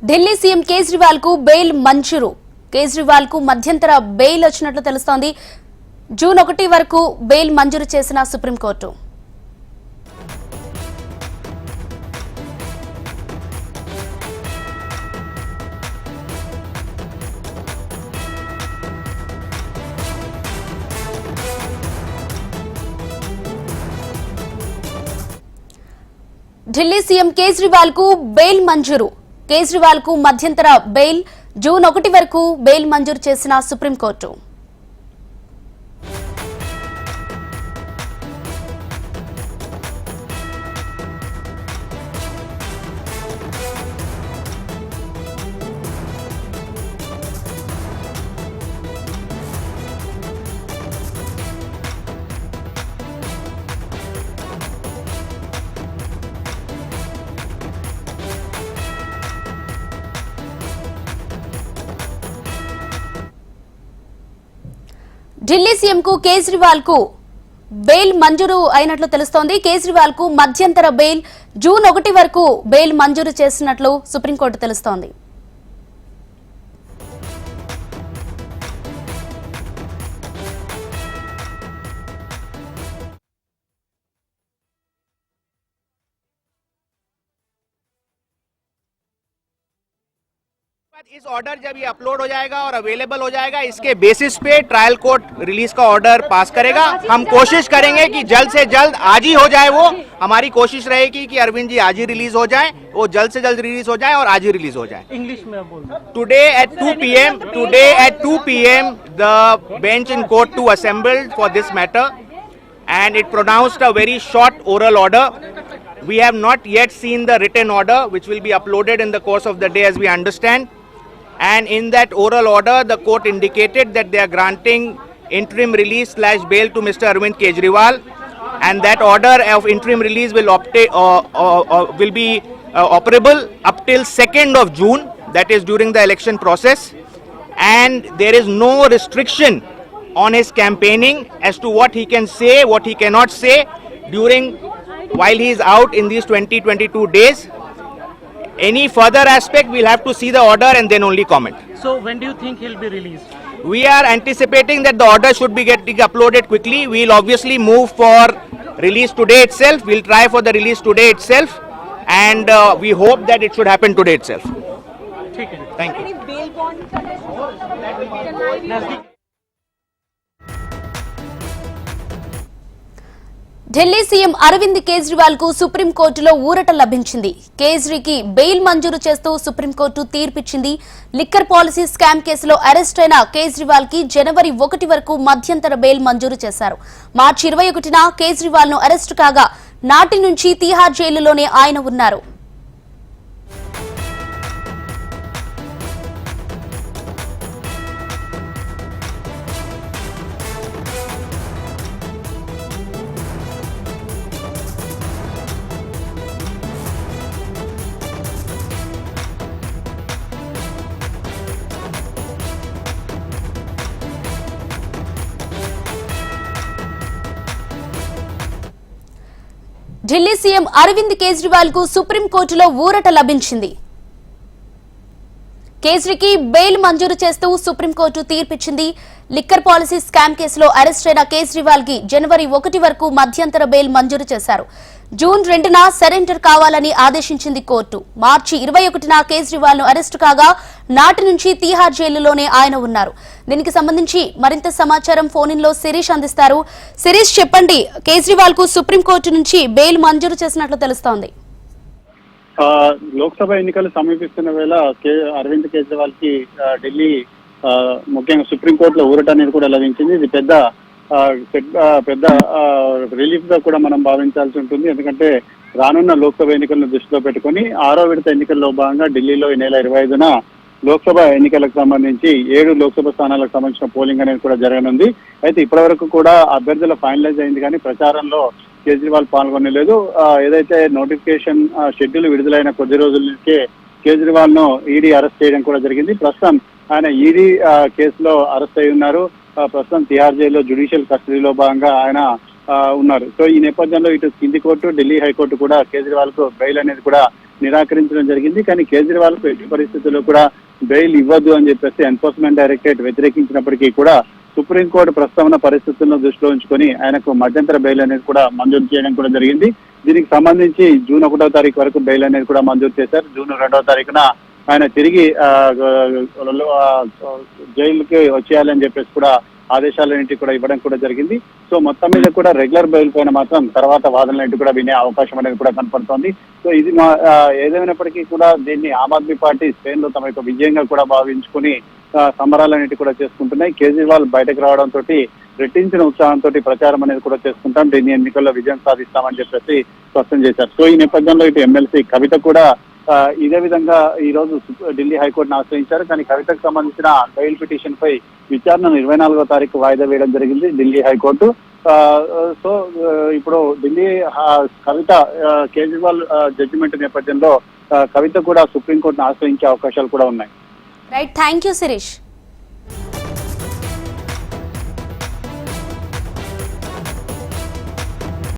Delhi CM Kejriwal కు bail మంజూరు. కేజ్రీవాల్ కు మధ్యంతర బెయిల్ వచ్చినట్లు తెలుస్తోంది. జూన్ 1 వరకు బెయిల్ మంజూరు చేసిన సుప్రీంకోర్టు. ఢిల్లీ సీఎం కేజ్రీవాల్ కు బెయిల్ మంజూరు. కేజ్రీవాల్ కు మధ్యంతర బెయిల్ జూన్ 1 వరకు బెయిల్ మంజూరు చేసిన సుప్రీంకోర్టు. ఢిల్లీ సీఎం కు కేజ్రీవాల్ కు బెయిల్ మంజూరు అయినట్లు తెలుస్తోంది. కేజ్రీవాల్ కు మధ్యంతర బెయిల్ జూన్ 1 వరకు బెయిల్ మంజూరు చేసినట్లు సుప్రీంకోర్టు తెలుస్తోంది. इस ऑर्डर जब ये अपलोड हो जाएगा और अवेलेबल हो जाएगा, इसके बेसिस पे ट्रायल कोर्ट रिलीज का ऑर्डर पास करेगा. हम कोशिश करेंगे कि जल्द से जल्द आज ही हो जाए. वो हमारी कोशिश रहेगी कि अरविंद जी आज ही रिलीज हो जाए, वो जल्द से जल्द रिलीज हो जाए और आज ही रिलीज हो जाए. इंग्लिश में बोल today at 2 p.m. the bench in court to assembled for this matter, and it pronounced a very short oral order. We have not yet seen the written order, which will be uploaded in the course of the day, as we understand. And in that oral order, the court indicated that they are granting interim release / bail to Mr. Arvind Kejriwal, and that order of interim release will be operable up till 2nd of June, that is during the election process, and there is no restriction on his campaigning as to what he can say, what he cannot say while he is out in these 20-22 days. Any further aspect, we'll have to see the order and then only comment. So when do you think he'll be released? We are anticipating that the order should be getting uploaded quickly. We'll obviously move for release today itself. We'll try for the release today itself, and we hope that it should happen today itself. Thank you. Delhi CM Arvind Kejriwal కు సుప్రీంకోర్టులో ఊరట లభించింది. కేజ్రీకి bail మంజూరు చేస్తూ సుప్రీంకోర్టు తీర్పిచ్చింది. Liquor policy scam కేసులో అరెస్ట్ అయిన కేజ్రీవాల్ కి జనవరి 1 వరకు మధ్యంతర బెయిల్ మంజూరు చేశారు. మార్చి 21న కేజ్రీవాల్ ను అరెస్టు కాగా నాటి నుంచి తీహార్ జైలులోనే ఆయన ఉన్నారు. ఢిల్లీ సీఎం అరవింద్ కేజ్రీవాల్ కు సుప్రీంకోర్టులో ఊరట లభించింది. కేజ్రీకి బెయిల్ మంజూరు చేస్తూ సుప్రీంకోర్టు తీర్పిచ్చింది. లిక్కర్ పాలసీ స్కామ్ కేసులో అరెస్ట్ అయిన కేజ్రీవాల్ కి జనవరి 1 వరకు మధ్యంతర బెయిల్ మంజూరు చేశారు. జూన్ 2న సరెండర్ కావాలని ఆదేశించింది కోర్టు. మార్చి 21న కేజ్రీవాల్ ను అరెస్టు కాగా నాటి నుంచి తీహార్ జైలులోనే ఆయన ఉన్నారు. దీనికి సంబంధించి మరింత సమాచారం ఫోన్ ఇన్ లో శిరీష్ అందిస్తారు. శిరీష్, చెప్పండి, కేజ్రీవాల్ కు సుప్రీంకోర్టు నుంచి బెయిల్ మంజూరు చేసినట్లు తెలుస్తోంది. లోక్సభ ఎన్నికలు సమీపిస్తున్న వేళ అరవింద్ కేజ్రీవాల్ కి ఢిల్లీ ముఖ్యంగా సుప్రీంకోర్టులో ఊరట అనేది కూడా లభించింది. ఇది పెద్ద రిలీఫ్ గా కూడా మనం భావించాల్సి ఉంటుంది. ఎందుకంటే రానున్న లోక్సభ ఎన్నికలను దృష్టిలో పెట్టుకుని 6వ విడత ఎన్నికల్లో భాగంగా ఢిల్లీలో ఈ నెల 25న లోక్సభ ఎన్నికలకు సంబంధించి 7 లోక్సభ స్థానాలకు సంబంధించిన పోలింగ్ అనేది కూడా జరగనుంది. అయితే ఇప్పటి వరకు కూడా అభ్యర్థుల ఫైనలైజ్ అయింది, కానీ ప్రచారంలో కేజ్రీవాల్ పాల్గొనలేదు. ఏదైతే నోటిఫికేషన్ షెడ్యూల్ విడుదలైన కొద్ది రోజులకే కేజ్రీవాల్ ను ఈడీ అరెస్ట్ చేయడం కూడా జరిగింది. ప్రస్తుతం ఆయన ఈడీ కేసులో అరెస్ట్ అయి ఉన్నారు. ప్రస్తుతం తిహార్ జైల్లో జ్యుడిషియల్ కస్టడీలో భాగంగా ఆయన ఉన్నారు. సో ఈ నేపథ్యంలో ఇటు కింది కోర్టు, ఢిల్లీ హైకోర్టు కూడా కేజ్రీవాల్ కు బెయిల్ అనేది కూడా నిరాకరించడం జరిగింది. కానీ కేజ్రీవాల్ కు ఎట్టి పరిస్థితుల్లో కూడా బెయిల్ ఇవ్వద్దు అని చెప్పేసి ఎన్ఫోర్స్మెంట్ డైరెక్టరేట్ వ్యతిరేకించినప్పటికీ కూడా సుప్రీంకోర్టు ప్రస్తావన పరిస్థితులను దృష్టిలో ఉంచుకొని ఆయనకు మధ్యంతర బెయిల్ అనేది కూడా మంజూరు చేయడం కూడా జరిగింది. దీనికి సంబంధించి జూన్ 1వ తారీఖు వరకు బెయిల్ అనేది కూడా మంజూరు చేశారు. జూన్ 2వ తారీఖున ఆయన తిరిగి జైలుకి వచ్చేయాలని చెప్పేసి కూడా ఆదేశాలన్నింటి కూడా ఇవ్వడం కూడా జరిగింది. సో మొత్తం మీద కూడా రెగ్యులర్ బెయిల్ పైన మాత్రం తర్వాత వాదనలన్నింటి కూడా వినే అవకాశం అనేది కూడా కనపడుతోంది. సో ఇది ఏదైనప్పటికీ కూడా దీన్ని ఆమ్ ఆద్మీ పార్టీ స్పెయిన్ లో తమ యొక్క విజయంగా కూడా భావించుకుని సంబరాలన్నింటి కూడా చేసుకుంటున్నాయి. కేజ్రీవాల్ బయటకు రావడంతో రెట్టించిన ఉత్సాహంతో ప్రచారం అనేది కూడా చేసుకుంటాం, దీన్ని ఎన్నికల్లో విజయం సాధిస్తామని చెప్పేసి స్పష్టం చేశారు. సో ఈ నేపథ్యంలో ఇటు ఎమ్మెల్సీ కవిత కూడా ఇదే విధంగా ఈ రోజు ఢిల్లీ హైకోర్టును ఆశ్రయించారు. కానీ కవితకు సంబంధించిన బెయిల్ పిటిషన్ పై విచారణను 24వ తారీఖు వాయిదా వేయడం జరిగింది ఢిల్లీ హైకోర్టు. సో ఇప్పుడు ఢిల్లీ కవిత కేజ్రీవాల్ జడ్జిమెంట్ నేపథ్యంలో కవిత కూడా సుప్రీంకోర్టును ఆశ్రయించే అవకాశాలు కూడా ఉన్నాయి. Right, thank you Sirish.